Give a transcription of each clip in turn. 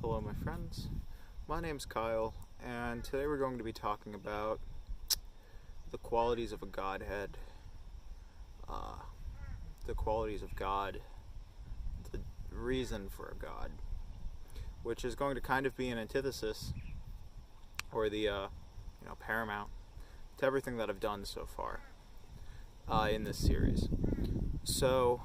Hello my friends, my name's Kyle, and today we're going to be talking about the qualities of a Godhead, the qualities of God, the reason for a God, which is going to kind of be an antithesis, or the paramount, to everything that I've done so far in this series. So,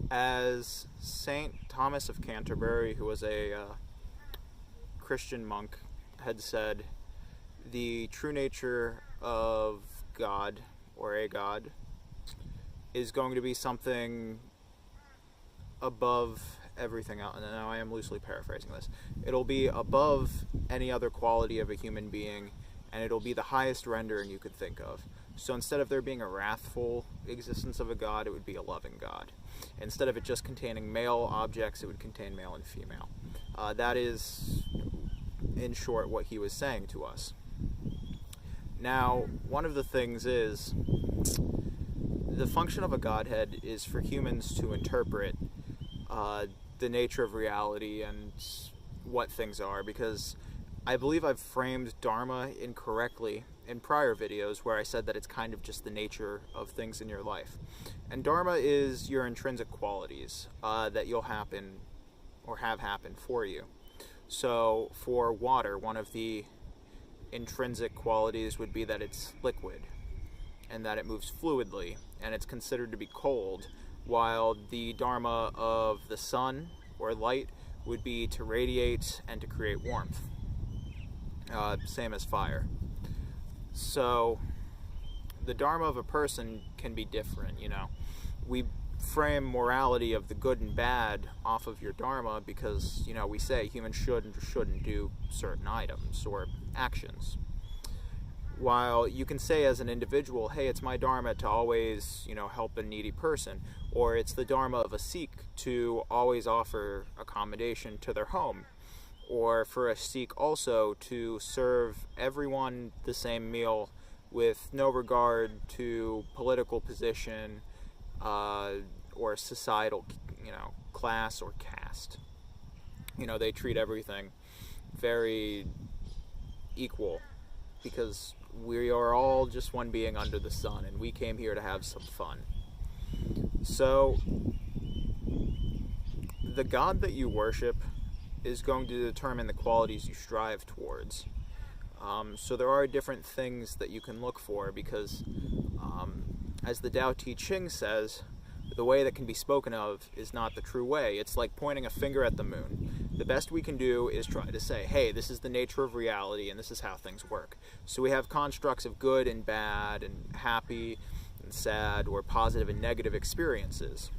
as Saint Thomas of Canterbury, who was a Christian monk, had said, the true nature of God, or a God, is going to be something above everything else. And now I am loosely paraphrasing this. It'll be above any other quality of a human being, and it'll be the highest rendering you could think of. So instead of there being a wrathful existence of a God, it would be a loving God. Instead of it just containing male objects, it would contain male and female. That is, in short, what he was saying to us. Now, one of the things is, the function of a Godhead is for humans to interpret the nature of reality and what things are, because I believe I've framed Dharma incorrectly in prior videos where I said that it's kind of just the nature of things in your life. And Dharma is your intrinsic qualities that you'll happen or have happened for you. So for water, one of the intrinsic qualities would be that it's liquid and that it moves fluidly and it's considered to be cold, while the Dharma of the sun or light would be to radiate and to create warmth. Same as fire. So the Dharma of a person can be different, We frame morality of the good and bad off of your Dharma because, we say humans should and shouldn't do certain items or actions. While you can say as an individual, hey, it's my Dharma to always, help a needy person, or it's the Dharma of a Sikh to always offer accommodation to their home, or for a Sikh also to serve everyone the same meal with no regard to political position or societal, class or caste. They treat everything very equal because we are all just one being under the sun, and we came here to have some fun. So, the God that you worship is going to determine the qualities you strive towards. So there are different things that you can look for because, as the Tao Te Ching says, the way that can be spoken of is not the true way. It's like pointing a finger at the moon. The best we can do is try to say, hey, this is the nature of reality and this is how things work. So we have constructs of good and bad and happy and sad, or positive and negative experiences.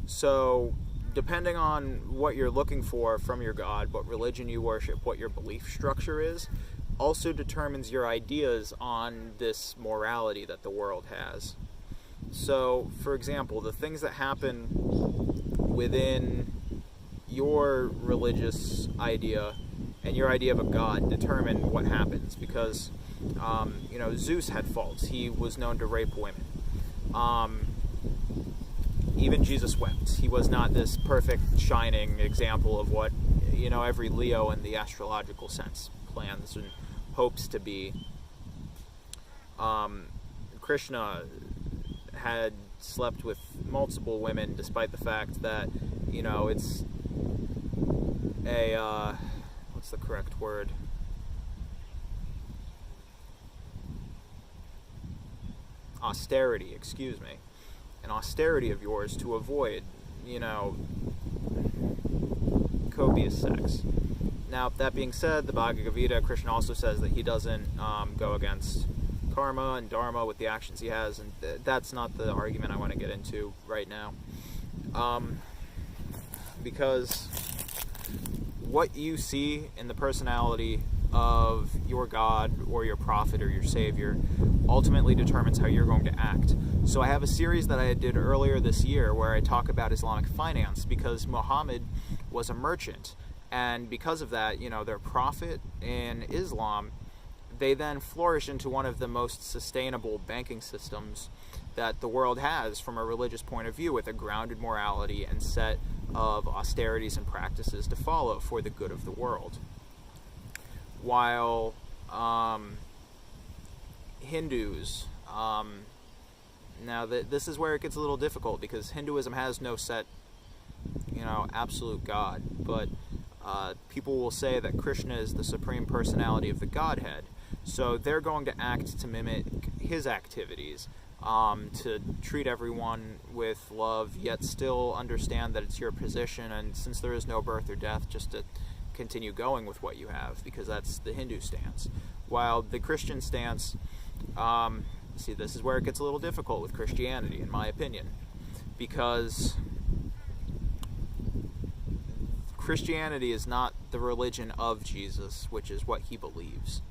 So depending on what you're looking for from your God, what religion you worship, what your belief structure is, also determines your ideas on this morality that the world has. So, for example, the things that happen within your religious idea and your idea of a God determine what happens, because, Zeus had faults. He was known to rape women. Even Jesus wept. He was not this perfect, shining example of what, every Leo in the astrological sense plans and hopes to be. Krishna had slept with multiple women, despite the fact that, it's a, what's the correct word? Austerity, excuse me. An austerity of yours to avoid, copious sex. Now, that being said, the Bhagavad Gita, Krishna also says that he doesn't go against karma and dharma with the actions he has, and that's not the argument I want to get into right now. Because what you see in the personality of your God or your prophet or your savior ultimately determines how you're going to act. So I have a series that I did earlier this year where I talk about Islamic finance, because Muhammad was a merchant, and because of that, their prophet in Islam, they then flourish into one of the most sustainable banking systems that the world has from a religious point of view, with a grounded morality and set of austerities and practices to follow for the good of the world. While Hindus, now this is where it gets a little difficult, because Hinduism has no set, absolute God, but people will say that Krishna is the supreme personality of the Godhead, so they're going to act to mimic his activities, to treat everyone with love, yet still understand that it's your position, and since there is no birth or death, just to continue going with what you have, because that's the Hindu stance. While the Christian stance, see, this is where it gets a little difficult with Christianity, in my opinion, because Christianity is not the religion of Jesus, which is what he believes.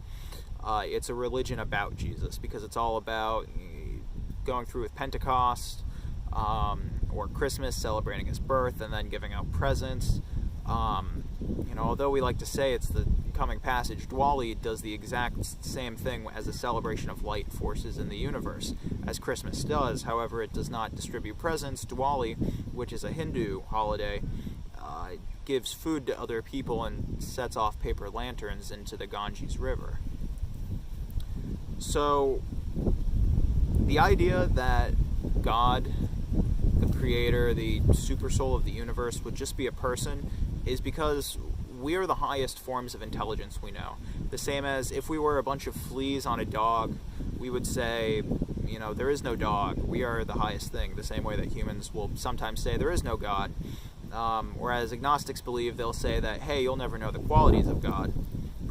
It's a religion about Jesus, because it's all about going through with Pentecost, or Christmas, celebrating his birth, and then giving out presents. Although we like to say it's the coming passage, Diwali does the exact same thing as a celebration of light forces in the universe, as Christmas does. However, it does not distribute presents. Diwali, which is a Hindu holiday, gives food to other people and sets off paper lanterns into the Ganges River. So, the idea that God, the creator, the super soul of the universe, would just be a person is because we are the highest forms of intelligence we know. The same as if we were a bunch of fleas on a dog, we would say, there is no dog. We are the highest thing, the same way that humans will sometimes say there is no God. Whereas agnostics believe, they'll say that, hey, you'll never know the qualities of God,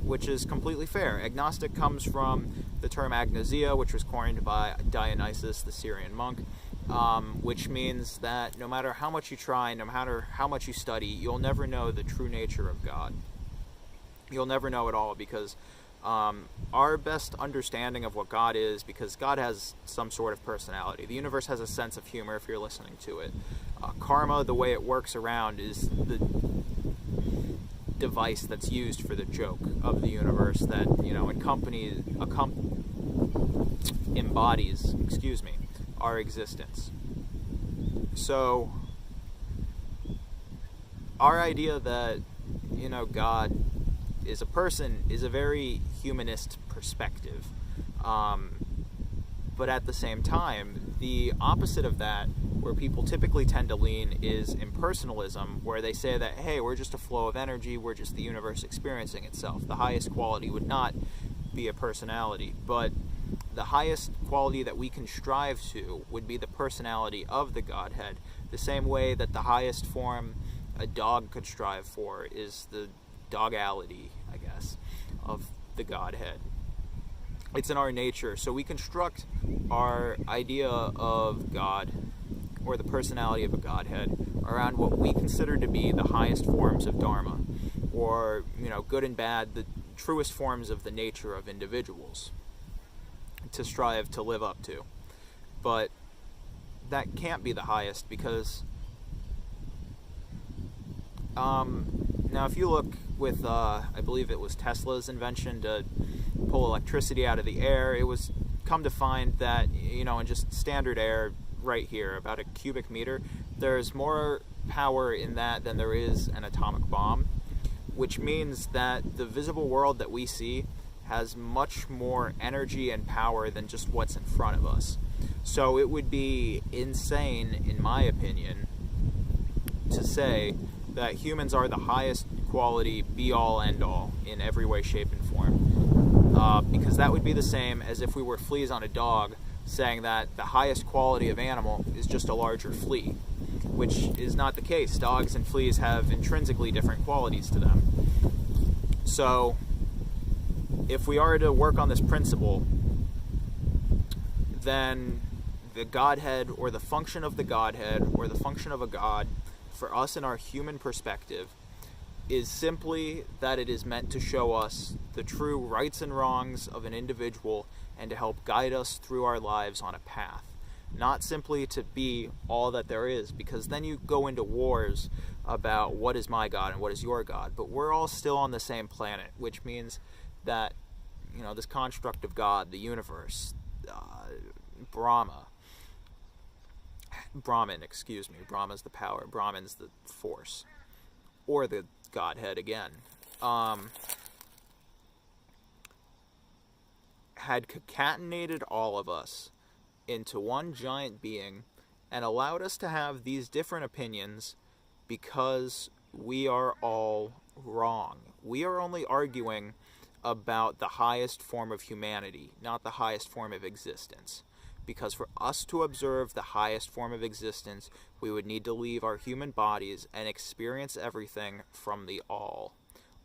which is completely fair. Agnostic comes from the term agnosia, which was coined by Dionysius, the Syrian monk, which means that no matter how much you try, no matter how much you study, you'll never know the true nature of God. You'll never know it all, because our best understanding of what God is, because God has some sort of personality. The universe has a sense of humor if you're listening to it. Karma, the way it works around, is the device that's used for the joke of the universe that, embodies, our existence. So, our idea that, God is a person is a very humanist perspective. But at the same time, the opposite of that, where people typically tend to lean, is impersonalism, where they say that, hey, we're just a flow of energy, we're just the universe experiencing itself. The highest quality would not be a personality, but the highest quality that we can strive to would be the personality of the Godhead, the same way that the highest form a dog could strive for is the dogality, I guess, of the Godhead. It's in our nature, so we construct our idea of God, or the personality of a Godhead, around what we consider to be the highest forms of Dharma, or, good and bad, the truest forms of the nature of individuals, to strive to live up to. But that can't be the highest, because now if you look with I believe it was Tesla's invention to pull electricity out of the air, it was come to find that, in just standard air right here, about a cubic meter, there's more power in that than there is an atomic bomb, which means that the visible world that we see has much more energy and power than just what's in front of us. So it would be insane, in my opinion, to say that humans are the highest quality, be-all, end-all, in every way, shape, and form. Because that would be the same as if we were fleas on a dog, saying that the highest quality of animal is just a larger flea, which is not the case. Dogs and fleas have intrinsically different qualities to them. So, if we are to work on this principle, then the Godhead, or the function of the Godhead, or the function of a God, for us in our human perspective, is simply that it is meant to show us the true rights and wrongs of an individual and to help guide us through our lives on a path. Not simply to be all that there is, because then you go into wars about what is my God and what is your God. But we're all still on the same planet, which means that, this construct of God, the universe, Brahma, Brahman, excuse me. Brahma's the power. Brahman's the force. Or the Godhead again. Had concatenated all of us into one giant being and allowed us to have these different opinions because we are all wrong. We are only arguing about the highest form of humanity, not the highest form of existence. Because for us to observe the highest form of existence, we would need to leave our human bodies and experience everything from the all.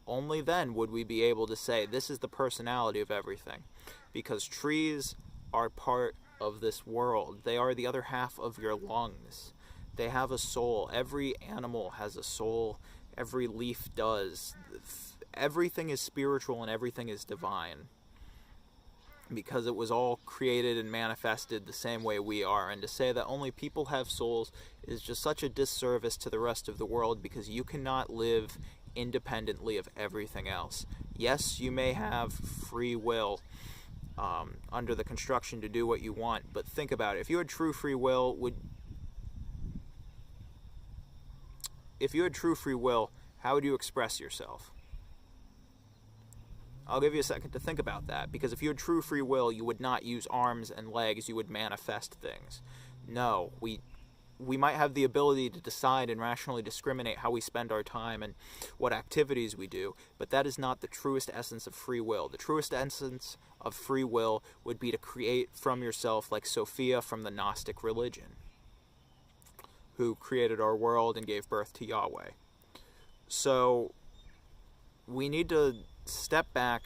Only then would we be able to say this is the personality of everything. Because trees are part of this world. They are the other half of your lungs. They have a soul. Every animal has a soul. Every leaf does. Everything is spiritual and everything is divine. Because it was all created and manifested the same way we are. And to say that only people have souls is just such a disservice to the rest of the world, because you cannot live independently of everything else. Yes, you may have free will under the construction to do what you want, but think about it. If you had true free will, how would you express yourself? I'll give you a second to think about that, because if you had true free will, you would not use arms and legs, you would manifest things. No, we might have the ability to decide and rationally discriminate how we spend our time and what activities we do, but that is not the truest essence of free will. The truest essence of free will would be to create from yourself, like Sophia from the Gnostic religion, who created our world and gave birth to Yahweh. So we need to step back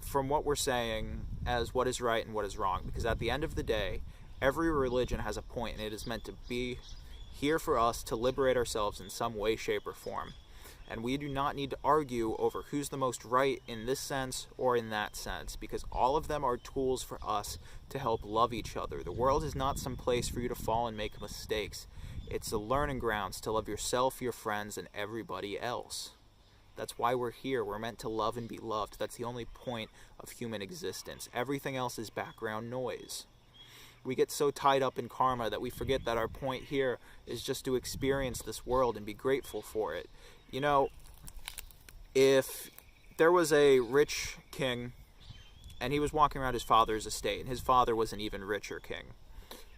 from what we're saying as what is right and what is wrong, because at the end of the day, every religion has a point, and it is meant to be here for us to liberate ourselves in some way, shape, or form. And we do not need to argue over who's the most right in this sense or in that sense, because all of them are tools for us to help love each other. The world is not some place for you to fall and make mistakes. It's the learning grounds to love yourself, your friends, and everybody else. That's why we're here. We're meant to love and be loved. That's the only point of human existence. Everything else is background noise. We get so tied up in karma that we forget that our point here is just to experience this world and be grateful for it. You know, if there was a rich king and he was walking around his father's estate, and his father was an even richer king,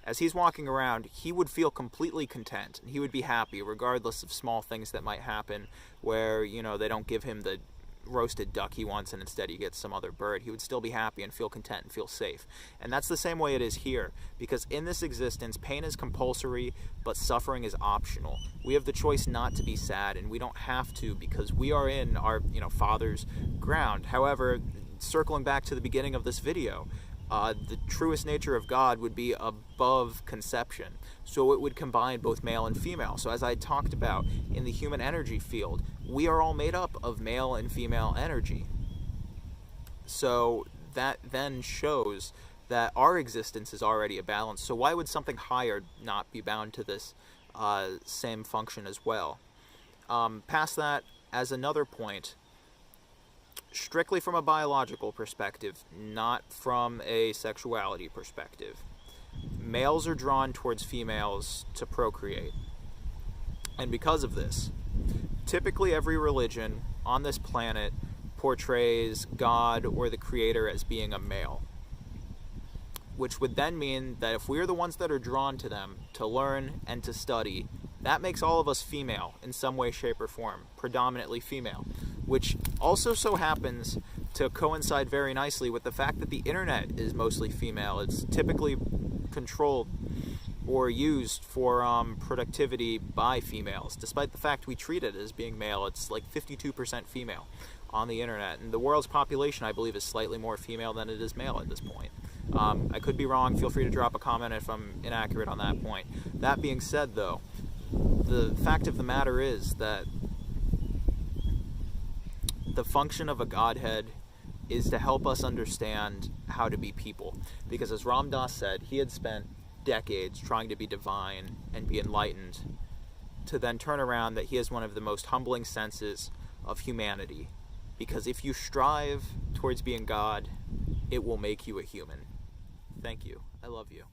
as he's walking around, he would feel completely content, and he would be happy regardless of small things that might happen where, you know, they don't give him the roasted duck he wants and instead he gets some other bird. He would still be happy and feel content and feel safe. And that's the same way it is here, because in this existence, pain is compulsory, but suffering is optional. We have the choice not to be sad, and we don't have to, because we are in our, Father's ground. However, circling back to the beginning of this video, the truest nature of God would be above conception. So it would combine both male and female. So as I talked about in the human energy field, we are all made up of male and female energy. So that then shows that our existence is already a balance. So why would something higher not be bound to this same function as well? Past that, as another point, strictly from a biological perspective, not from a sexuality perspective, males are drawn towards females to procreate. And because of this, typically every religion on this planet portrays God or the Creator as being a male, which would then mean that if we're the ones that are drawn to them to learn and to study, that makes all of us female in some way, shape, or form, predominantly female, which also so happens to coincide very nicely with the fact that the internet is mostly female. It's typically controlled or used for productivity by females, despite the fact we treat it as being male. It's like 52% female on the internet, and the world's population, I believe, is slightly more female than it is male at this point. I could be wrong. Feel free to drop a comment if I'm inaccurate on that point. That being said, though, the fact of the matter is that the function of a Godhead is to help us understand how to be people. Because as Ram Dass said, he had spent decades trying to be divine and be enlightened, to then turn around that he has one of the most humbling senses of humanity. Because if you strive towards being God, it will make you a human. Thank you. I love you.